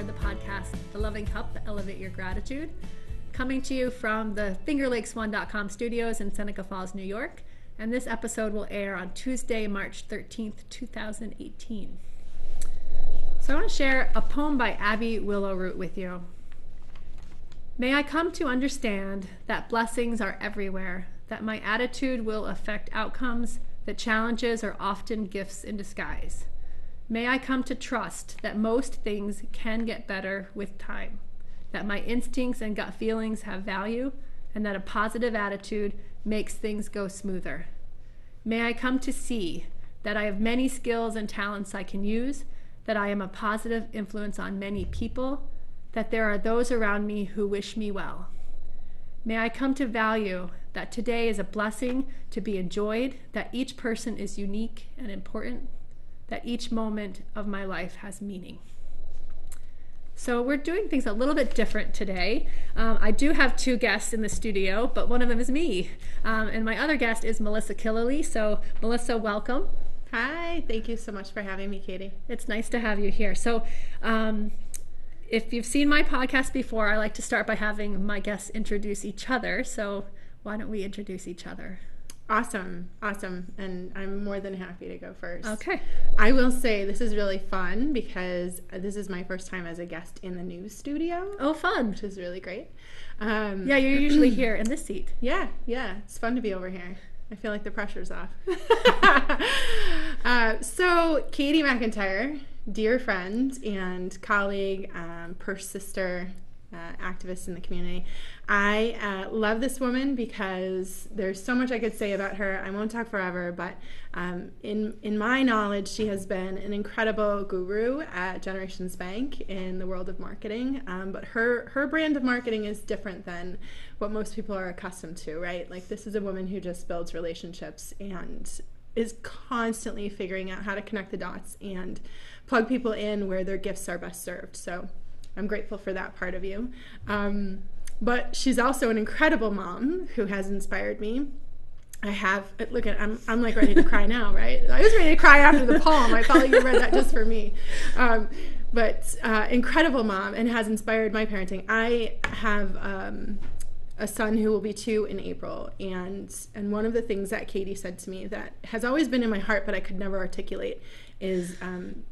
for the podcast, The Loving Cup, Elevate Your Gratitude, coming to you from the FingerLakes1.com studios in Seneca Falls, New York. And this episode will air on Tuesday, March 13th, 2018. So I want to share a poem by Abby Willowroot with you. May I come to understand that blessings are everywhere, that my attitude will affect outcomes, that challenges are often gifts in disguise. May I come to trust that most things can get better with time, that my instincts and gut feelings have value, and that a positive attitude makes things go smoother. May I come to see that I have many skills and talents I can use, that I am a positive influence on many people, that there are those around me who wish me well. May I come to value that today is a blessing to be enjoyed, that each person is unique and important, that each moment of my life has meaning. So we're doing things a little bit different today. I do have two guests in the studio, but one of them is me. And my other guest is Melissa Killeleagh. So Melissa, welcome. Hi, thank you so much for having me, Katie. It's nice to have you here. So if you've seen my podcast before, I like to start by having my guests introduce each other. So why don't we introduce each other? Awesome. And I'm more than happy to go first. Okay. I will say this is really fun because this is my first time as a guest in the news studio. Oh, fun. Which is really great. Yeah, you're usually here in this seat. Yeah. It's fun to be over here. I feel like the pressure's off. So Katie MacIntyre, dear friend and colleague, purse sister, activist in the community. I love this woman because there's so much I could say about her. I won't talk forever, but in my knowledge, she has been an incredible guru at Generations Bank in the world of marketing. But her brand of marketing is different than what most people are accustomed to, right? Like, this is a woman who just builds relationships and is constantly figuring out how to connect the dots and plug people in where their gifts are best served. So I'm grateful for that part of you. But she's also an incredible mom who has inspired me. I'm like ready to cry now, right? I was ready to cry after the poem. I felt like you read that just for me. But incredible mom and has inspired my parenting. I have a son who will be 2 in April, and one of the things that Katie said to me that has always been in my heart but I could never articulate is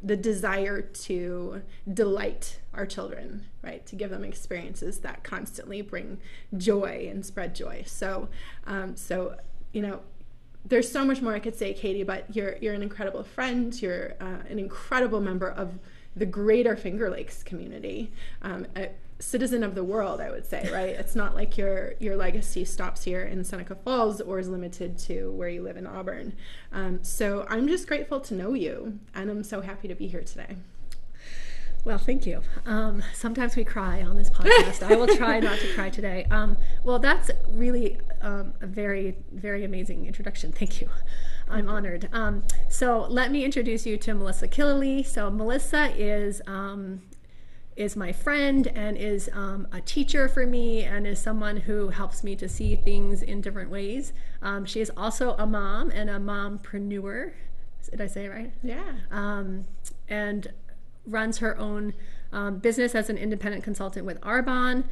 the desire to delight our children, right? To give them experiences that constantly bring joy and spread joy. So you know, there's so much more I could say, Katie, but you're an incredible friend. You're an incredible member of the greater Finger Lakes community, a citizen of the world, I would say, right? It's not like your legacy stops here in Seneca Falls or is limited to where you live in Auburn. So I'm just grateful to know you, and I'm so happy to be here today. Well, thank you. Sometimes we cry on this podcast. I will try not to cry today. Well, that's really a very, very amazing introduction. Thank you. I'm honored. So let me introduce you to Melissa Killeleagh. So Melissa is my friend and is a teacher for me and is someone who helps me to see things in different ways. She is also a mom and a mompreneur. Did I say it right? Yeah. And runs her own business as an independent consultant with Arbonne,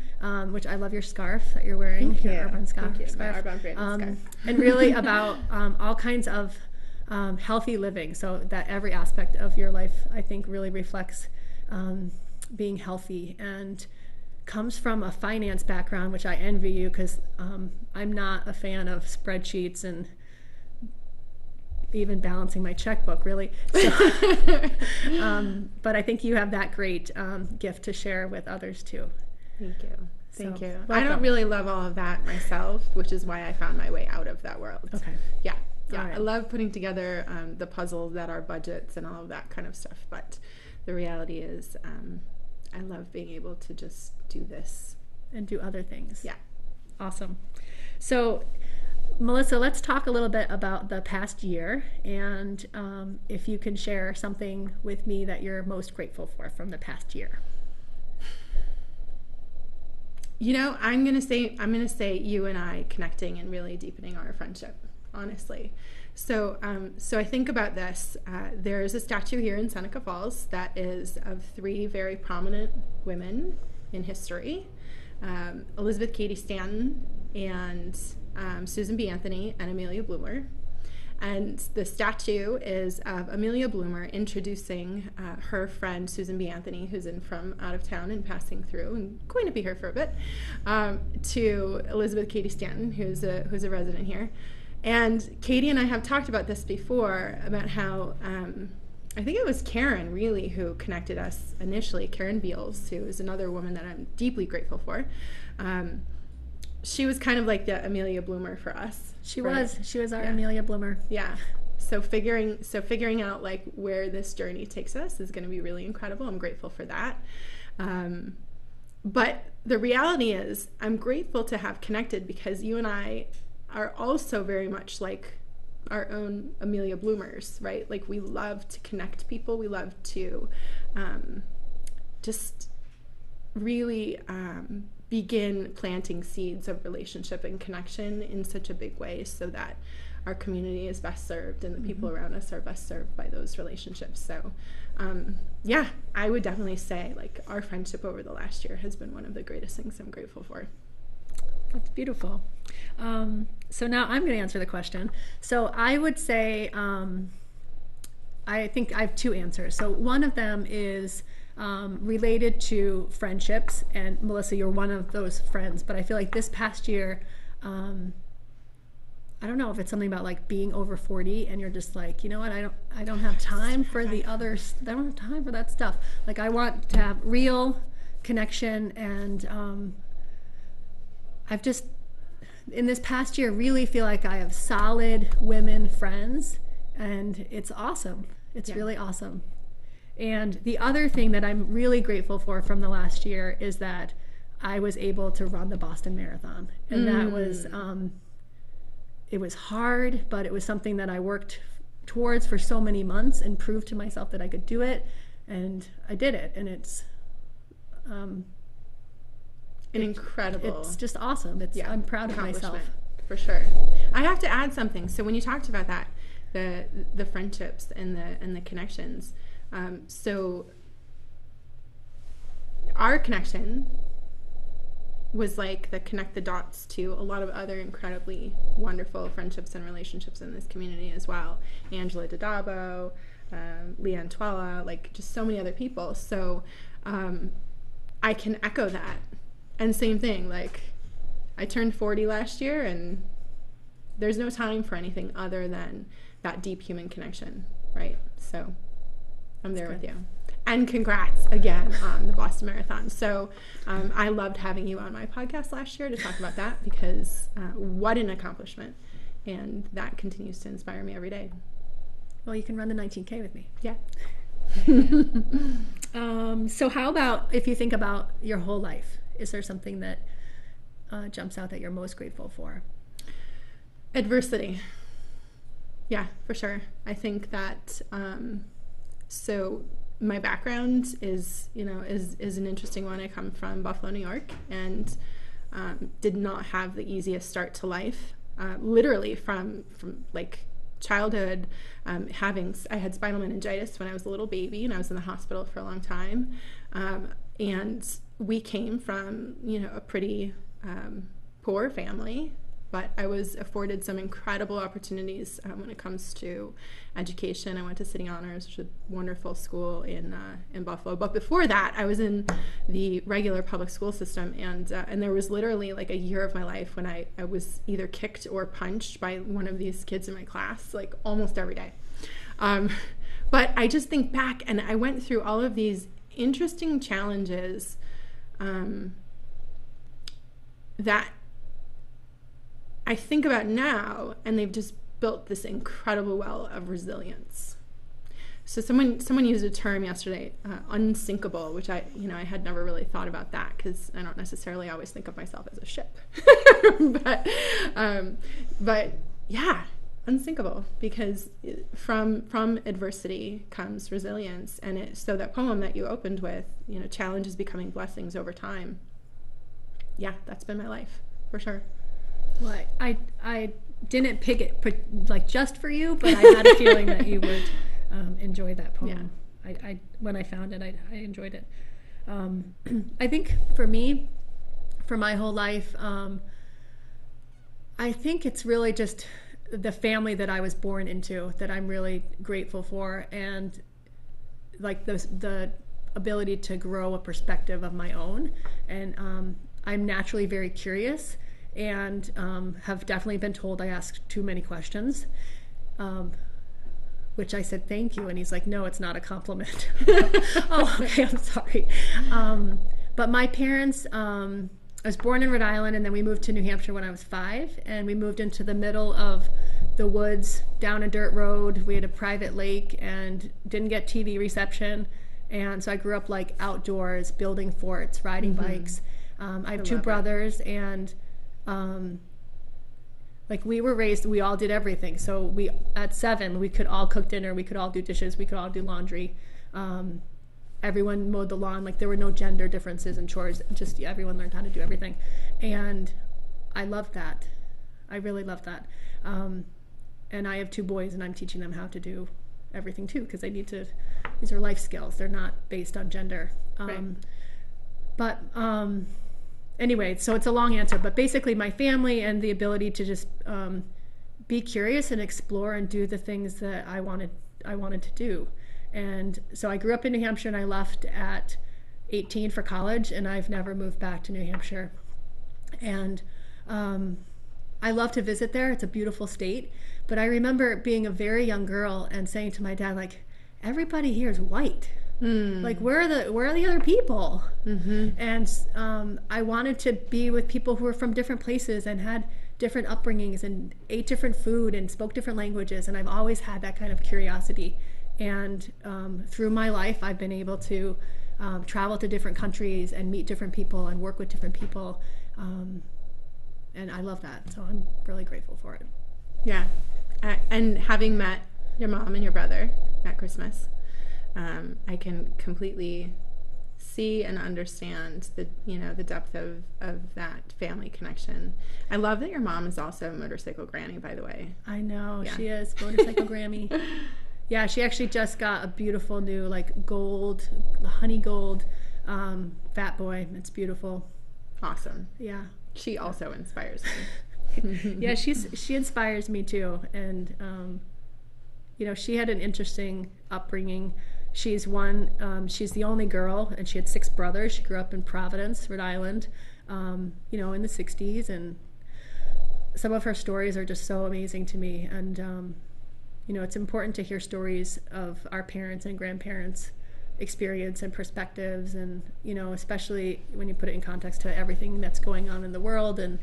which I love your scarf that you're wearing. Thank you. Your Arbonne scarf. Thank you. My Arbonne brand scarf. And really about all kinds of healthy living, so that every aspect of your life, I think, really reflects being healthy, and comes from a finance background, which I envy you, because I'm not a fan of spreadsheets and even balancing my checkbook, really. So, but I think you have that great gift to share with others too. Thank you. I don't really love all of that myself, which is why I found my way out of that world. Okay. Yeah. Right. I love putting together the puzzles that are budgets and all of that kind of stuff, but the reality is I love being able to just do this. And do other things. Yeah. Awesome. So Melissa, let's talk a little bit about the past year, and if you can share something with me that you're most grateful for from the past year. You know, I'm gonna say you and I connecting and really deepening our friendship. honestly. So I think about this. There is a statue here in Seneca Falls that is of 3 very prominent women in history, Elizabeth Cady Stanton and Susan B. Anthony and Amelia Bloomer. And the statue is of Amelia Bloomer introducing her friend Susan B. Anthony, who's in from out of town and passing through and going to be here for a bit, to Elizabeth Cady Stanton, who's a resident here. And Katie and I have talked about this before, about how I think it was Karen really who connected us initially, Karen Beals, who is another woman that I'm deeply grateful for. She was kind of like the Amelia Bloomer for us. She was our Amelia Bloomer. Yeah. So figuring out like where this journey takes us is going to be really incredible. I'm grateful for that. But the reality is I'm grateful to have connected because you and I are also very much like our own Amelia Bloomers, right? Like we love to connect people. We love to just really begin planting seeds of relationship and connection in such a big way so that our community is best served and the people around us are best served by those relationships. So yeah, I would definitely say like our friendship over the last year has been one of the greatest things I'm grateful for. That's beautiful. So now I'm going to answer the question. So I would say I think I have 2 answers. So one of them is related to friendships, and Melissa, you're one of those friends, but I feel like this past year, I don't know if it's something about like being over 40 and you're just like, you know what, I don't have time for the others. I don't have time for that stuff. Like I want to have real connection, and I've just in this past year really feel like I have solid women friends, and it's awesome. It's really awesome. And the other thing that I'm really grateful for from the last year is that I was able to run the Boston Marathon. And that was, it was hard, but it was something that I worked towards for so many months and proved to myself that I could do it. And I did it. And it's incredible. It's just awesome. I'm proud of myself. For sure. I have to add something. So when you talked about that, the friendships and the connections, so our connection was like the connect the dots to a lot of other incredibly wonderful friendships and relationships in this community as well. Angela Dadabo, Leanne Twala, like just so many other people. So I can echo that. And same thing, like I turned 40 last year and there's no time for anything other than that deep human connection, right? So I'm there with you. And congrats again on the Boston Marathon. So I loved having you on my podcast last year to talk about that because what an accomplishment. And that continues to inspire me every day. Well, you can run the 19K with me. Yeah. So how about if you think about your whole life? Is there something that jumps out that you're most grateful for? Adversity. Yeah, for sure. I think that so my background is an interesting one. I come from Buffalo, New York, and did not have the easiest start to life. Literally from like childhood, I had spinal meningitis when I was a little baby, and I was in the hospital for a long time. And we came from a pretty poor family. But I was afforded some incredible opportunities when it comes to education. I went to City Honors, which is a wonderful school in Buffalo. But before that, I was in the regular public school system, and there was literally like a year of my life when I was either kicked or punched by one of these kids in my class, like almost every day. But I just think back, and I went through all of these interesting challenges that I think about now, and they've just built this incredible well of resilience. So someone used a term yesterday, unsinkable, which I had never really thought about that because I don't necessarily always think of myself as a ship. but yeah, unsinkable, because from adversity comes resilience. And so that poem that you opened with, challenges becoming blessings over time. Yeah, that's been my life for sure. Well, I didn't pick it like just for you, but I had a feeling that you would enjoy that poem. I when I found it, I enjoyed it. I think for me, for my whole life, I think it's really just the family that I was born into that I'm really grateful for, and like the ability to grow a perspective of my own. And I'm naturally very curious, and have definitely been told I ask too many questions, which I said thank you, and he's like, no, it's not a compliment. Oh, okay, I'm sorry. But my parents, I was born in Rhode Island, and then we moved to New Hampshire when I was 5, and we moved into the middle of the woods down a dirt road. We had a private lake and didn't get TV reception, and so I grew up like outdoors, building forts, riding bikes. I have 2 brothers, and like we were raised, we all did everything. So we, at 7, we could all cook dinner, we could all do dishes, we could all do laundry. Everyone mowed the lawn. Like there were no gender differences in chores. Just everyone learned how to do everything, and I loved that. I really loved that. And I have 2 boys, and I'm teaching them how to do everything too, because they need to. These are life skills. They're not based on gender. Right. But anyway, so it's a long answer. But basically, my family and the ability to just be curious and explore and do the things that I wanted to do. And so I grew up in New Hampshire, and I left at 18 for college, and I've never moved back to New Hampshire. And I love to visit there. It's a beautiful state. But I remember being a very young girl and saying to my dad, like, everybody here is white. Like, where are the other people? And I wanted to be with people who were from different places and had different upbringings and ate different food and spoke different languages. And I've always had that kind of curiosity. And through my life, I've been able to travel to different countries and meet different people and work with different people. And I love that. So I'm really grateful for it. Yeah. And having met your mom and your brother at Christmas, I can completely see and understand the depth of that family connection. I love that your mom is also a motorcycle granny, by the way. I know. Yeah. She is. Motorcycle Grammy. Yeah, she actually just got a beautiful new, like, gold, honey gold Fat Boy. It's beautiful. Awesome. Yeah. She also inspires me. Yeah, she inspires me too. And, she had an interesting upbringing. She's the only girl, and she had 6 brothers. She grew up in Providence, Rhode Island, in the 60s. And some of her stories are just so amazing to me. And, it's important to hear stories of our parents and grandparents' experience and perspectives, and, especially when you put it in context to everything that's going on in the world. And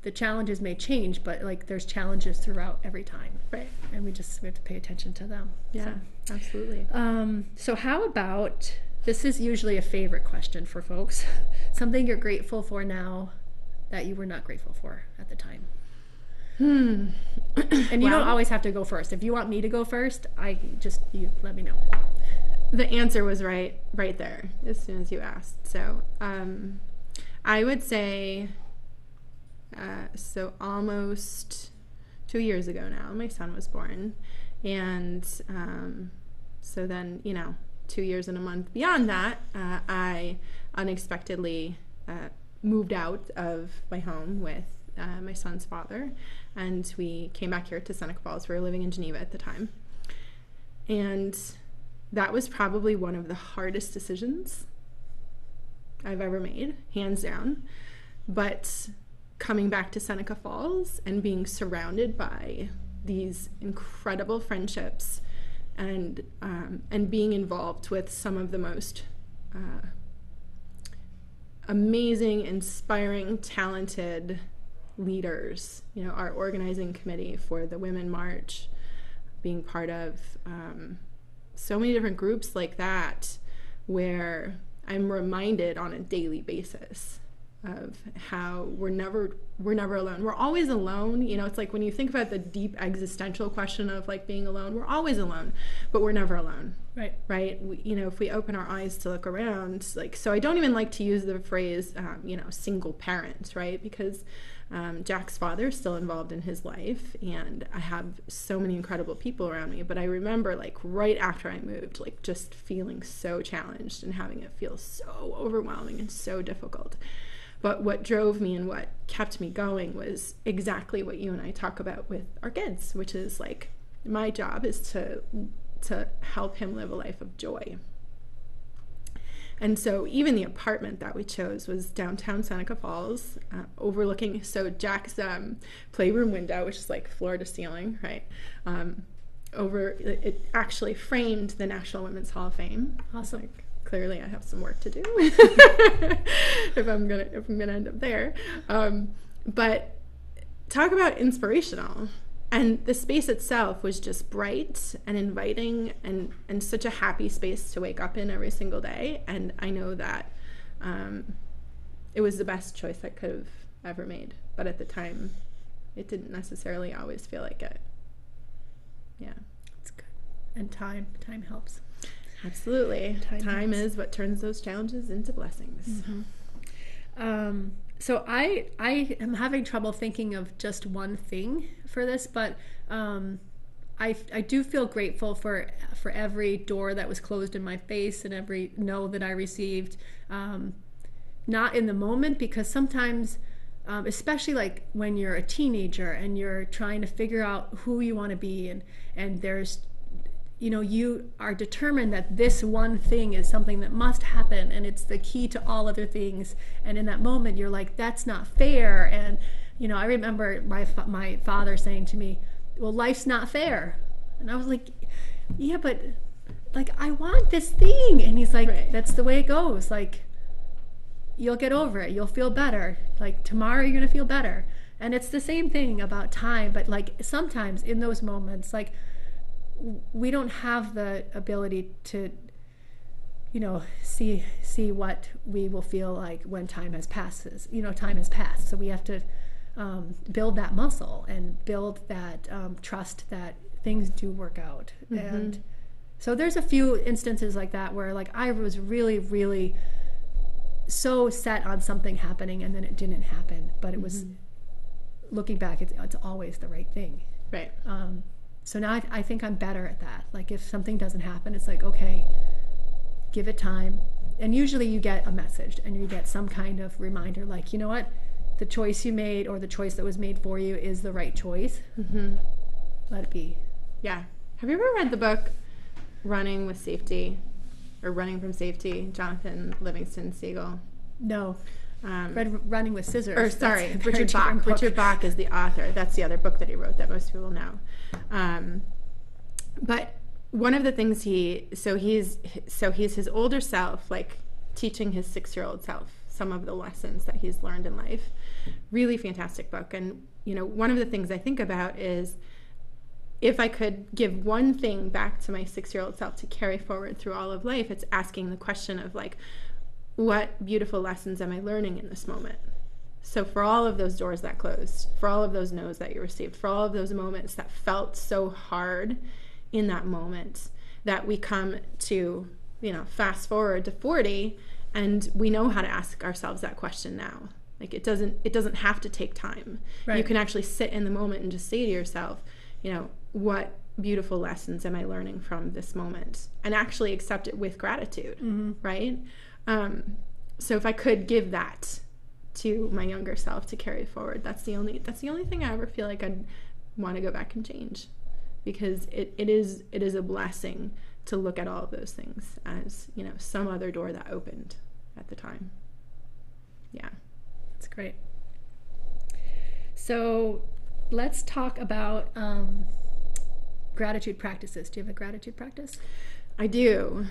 the challenges may change, but, like, there's challenges throughout every time. Right. And we have to pay attention to them. Yeah, so, absolutely. So how about, this is usually a favorite question for folks, something you're grateful for now that you were not grateful for at the time. And you don't always have to go first. If you want me to go first, you let me know. The answer was right there as soon as you asked. So I would say, so almost 2 years ago now, my son was born. And so then, 2 years and a month beyond that, I unexpectedly moved out of my home with my son's father, and we came back here to Seneca Falls. We were living in Geneva at the time, and that was probably one of the hardest decisions I've ever made, hands down. But coming back to Seneca Falls and being surrounded by these incredible friendships, and being involved with some of the most amazing, inspiring, talented leaders, our organizing committee for the Women March, being part of so many different groups like that, where I'm reminded on a daily basis of how we're never alone. We're always alone. You know, it's like when you think about the deep existential question of like being alone, we're always alone, but we're never alone. Right. You know, if we open our eyes to look around, like, so I don't even like to use the phrase, you know, single parent, right? Because Jack's father is still involved in his life, and I have so many incredible people around me. But I remember, like, right after I moved, like, just feeling so challenged and having it feel so overwhelming and so difficult. But what drove me and what kept me going was exactly what you and I talk about with our kids, which is like, my job is to help him live a life of joy. And so even the apartment that we chose was downtown Seneca Falls, overlooking, so Jack's playroom window, which is like floor to ceiling, right? It actually framed the National Women's Hall of Fame. Awesome. Like, clearly I have some work to do if I'm gonna end up there. But talk about inspirational. And the space itself was just bright and inviting and such a happy space to wake up in every single day. And I know that it was the best choice I could have ever made. But at the time, it didn't necessarily always feel like it. Yeah. It's good. And time helps. Absolutely. Time is what turns those challenges into blessings. Mm-hmm. So I am having trouble thinking of just one thing for this, but I do feel grateful for every door that was closed in my face and every no that I received. Not in the moment, because sometimes, especially like when you're a teenager and you're trying to figure out who you want to be, and there's, you know, you are determined that this one thing is something that must happen and it's the key to all other things. And in that moment, you're like, that's not fair. And, you know, I remember my father saying to me, well, life's not fair. And I was like, yeah, but like, I want this thing. And he's like, right. That's the way it goes. Like, you'll get over it. You'll feel better. Like, tomorrow you're going to feel better. And it's the same thing about time. But like, sometimes in those moments, like, we don't have the ability to, you know, see what we will feel like when time has passed. So we have to build that muscle and build that trust that things do work out. Mm-hmm. And so there's a few instances like that where like I was really, really so set on something happening and then it didn't happen. But it was, looking back, it's always the right thing. Right. So now I think I'm better at that. Like if something doesn't happen, it's like, okay, give it time. And usually you get a message and you get some kind of reminder, like, you know what, the choice you made or the choice that was made for you is the right choice. Mm-hmm. Let it be. Yeah. Have you ever read the book Running with Safety or Running from Safety, Jonathan Livingston Seagull? No. Read Running with Scissors. Or sorry, Richard Bach. Richard Bach is the author. That's the other book that he wrote that most people know. But one of the things he's his older self, like teaching his 6-year-old self some of the lessons that he's learned in life. Really fantastic book. And, you know, one of the things I think about is if I could give one thing back to my 6-year-old self to carry forward through all of life, it's asking the question of like, what beautiful lessons am I learning in this moment? So for all of those doors that closed, for all of those no's that you received, for all of those moments that felt so hard in that moment, that we come to, you know, fast forward to 40 and we know how to ask ourselves that question now. Like it doesn't have to take time. Right. You can actually sit in the moment and just say to yourself, you know, what beautiful lessons am I learning from this moment? And actually accept it with gratitude, right? So if I could give that to my younger self to carry forward, that's the only thing I ever feel like I'd want to go back and change, because it is a blessing to look at all of those things as, you know, some other door that opened at the time. Yeah. That's great. So let's talk about gratitude practices. Do you have a gratitude practice? I do.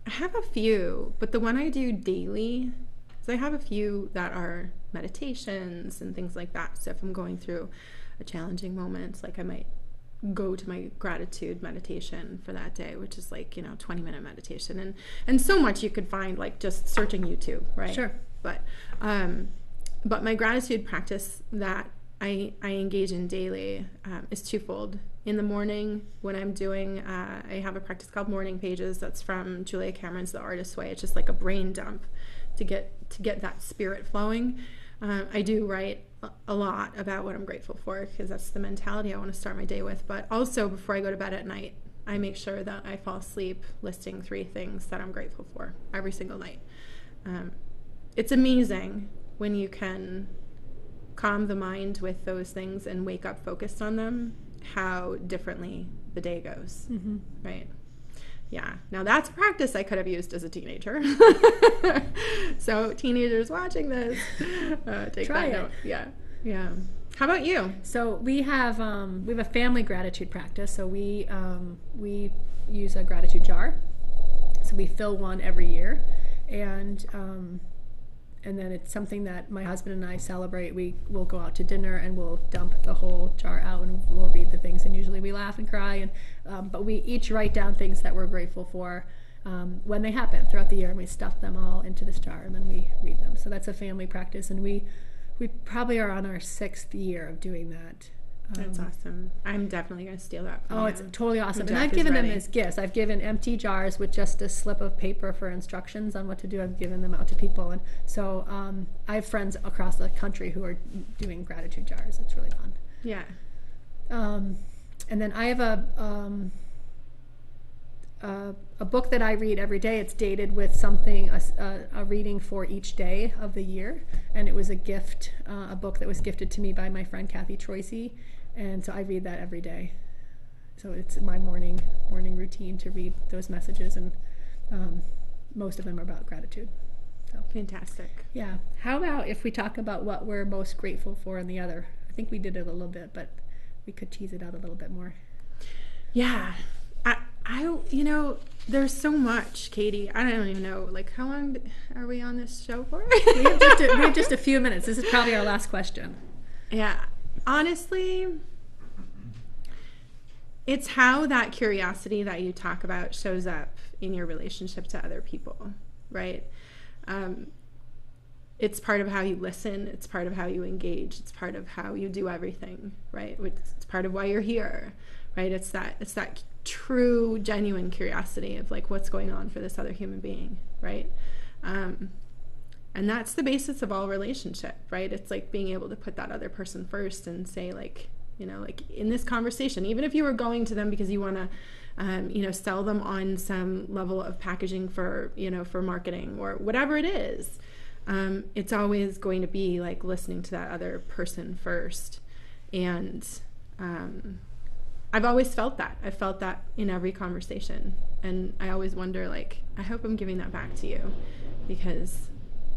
I have a few, but the one I do daily, so I have a few that are meditations and things like that. So if I'm going through a challenging moment, like I might go to my gratitude meditation for that day, which is like, you know, 20-minute meditation. And so much you could find like just searching YouTube, right? Sure. But my gratitude practice that I engage in daily is twofold. In the morning, when I'm doing, I have a practice called Morning Pages. That's from Julia Cameron's The Artist's Way. It's just like a brain dump to get that spirit flowing. I do write a lot about what I'm grateful for, because that's the mentality I want to start my day with. But also, before I go to bed at night, I make sure that I fall asleep listing 3 things that I'm grateful for every single night. It's amazing when you can calm the mind with those things and wake up focused on them, how differently the day goes, right? Yeah. Now that's a practice I could have used as a teenager. So teenagers watching this, take Try that it. note. Yeah. Yeah. How about you? So we have a family gratitude practice. So we use a gratitude jar. So we fill one every year, and then it's something that my husband and I celebrate. We'll go out to dinner and we'll dump the whole jar out, and we'll read the things. And usually we laugh and cry, but we each write down things that we're grateful for when they happen throughout the year, and we stuff them all into this jar, and then we read them. So that's a family practice, and we probably are on our 6th year of doing that. That's awesome. I'm definitely going to steal that from you. It's totally awesome. Jeff And I've is given them ready. as gifts. I've given empty jars with just a slip of paper for instructions on what to do. I've given them out to people. And so I have friends across the country who are doing gratitude jars. It's really fun. Yeah. And then I have a book that I read every day. It's dated with something, a reading for each day of the year. And it was a gift, a book that was gifted to me by my friend Kathy Troisi. And so I read that every day. So it's my morning routine to read those messages, and most of them are about gratitude. So Fantastic. yeah. How about if we talk about what we're most grateful for in the other? I think we did it a little bit, but we could tease it out a little bit more. Yeah. I there's so much, Katie. I don't even know, like, how long are we on this show for? We have just a few minutes. This is probably our last question. Yeah. Honestly, it's how that curiosity that you talk about shows up in your relationship to other people, right? It's part of how you listen. It's part of how you engage. It's part of how you do everything, right? It's part of why you're here, right? It's that true, genuine curiosity of, like, what's going on for this other human being, right? And that's the basis of all relationship, right? It's like being able to put that other person first and say, like, like in this conversation, even if you were going to them because you want to, sell them on some level of packaging for, for marketing or whatever it is, it's always going to be like listening to that other person first. And I've always felt that. I felt that in every conversation. And I always wonder, like, I hope I'm giving that back to you, because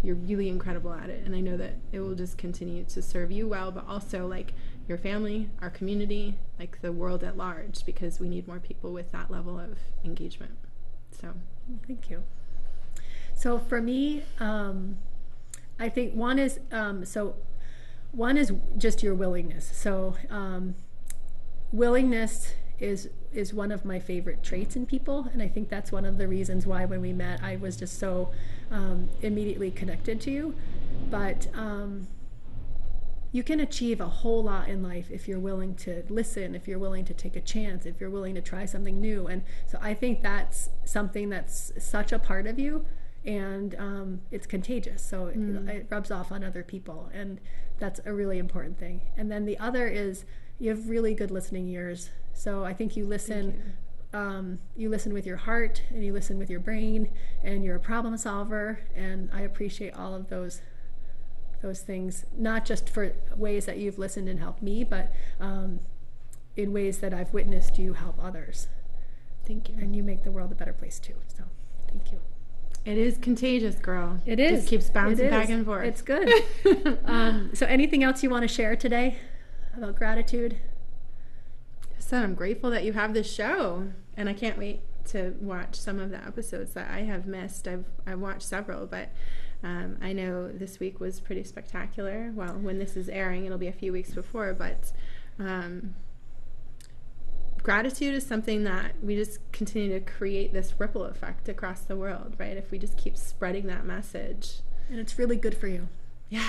you're really incredible at it, and I know that it will just continue to serve you well, but also, like, your family, our community, like the world at large, because we need more people with that level of engagement. So Thank you. So for me, I think one is just your willingness. So willingness is one of my favorite traits in people, and I think that's one of the reasons why when we met I was just so immediately connected to you. But you can achieve a whole lot in life if you're willing to listen, if you're willing to take a chance, if you're willing to try something new. And so I think that's something that's such a part of you, and it's contagious, so it rubs off on other people, and that's a really important thing. And then the other is you have really good listening ears. So I think you listen with your heart, and you listen with your brain, and you're a problem solver, and I appreciate all of those things, not just for ways that you've listened and helped me, but in ways that I've witnessed you help others. thank you. And you make the world a better place too. So thank you. It is contagious, girl. It is. Just keeps bouncing back and forth. It's good. So anything else you want to share today about gratitude? So I'm grateful that you have this show, and I can't wait to watch some of the episodes that I have missed. I've watched several, but I know this week was pretty spectacular. Well, when this is airing, it'll be a few weeks before, but gratitude is something that we just continue to create this ripple effect across the world, right? If we just keep spreading that message, And it's really good for you. Yeah.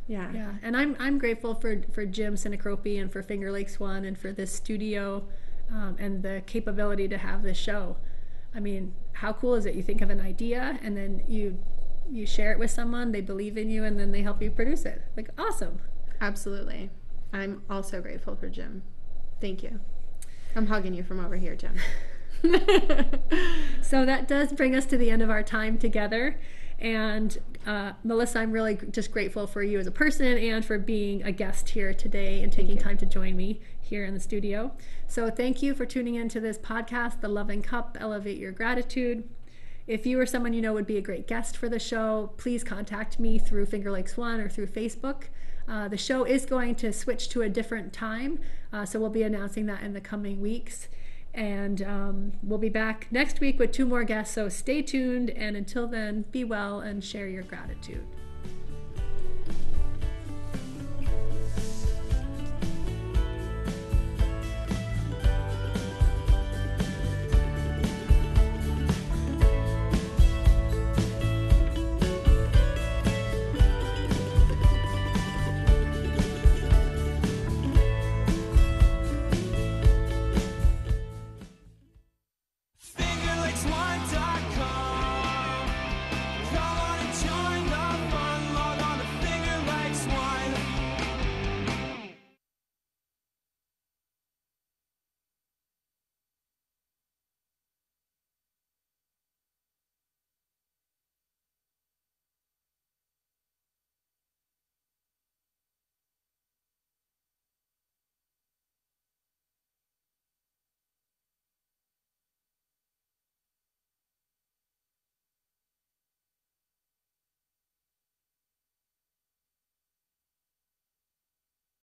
Yeah. Yeah. And I'm grateful for Jim Seneca and for Finger Lakes One and for this studio and the capability to have this show. I mean, how cool is it? You think of an idea and then you share it with someone, they believe in you, and then they help you produce it. Like, awesome. Absolutely. I'm also grateful for Jim. Thank you. I'm hugging you from over here, Jim. So that does bring us to the end of our time together. And Melissa, I'm really just grateful for you as a person and for being a guest here today and taking time to join me here in the studio. So thank you for tuning into this podcast, The Loving Cup, Elevate Your Gratitude. If you or someone you know would be a great guest for the show, please contact me through Finger Lakes One or through Facebook. The show is going to switch to a different time, so we'll be announcing that in the coming weeks. And we'll be back next week with 2 more guests, so stay tuned. And until then, be well and share your gratitude.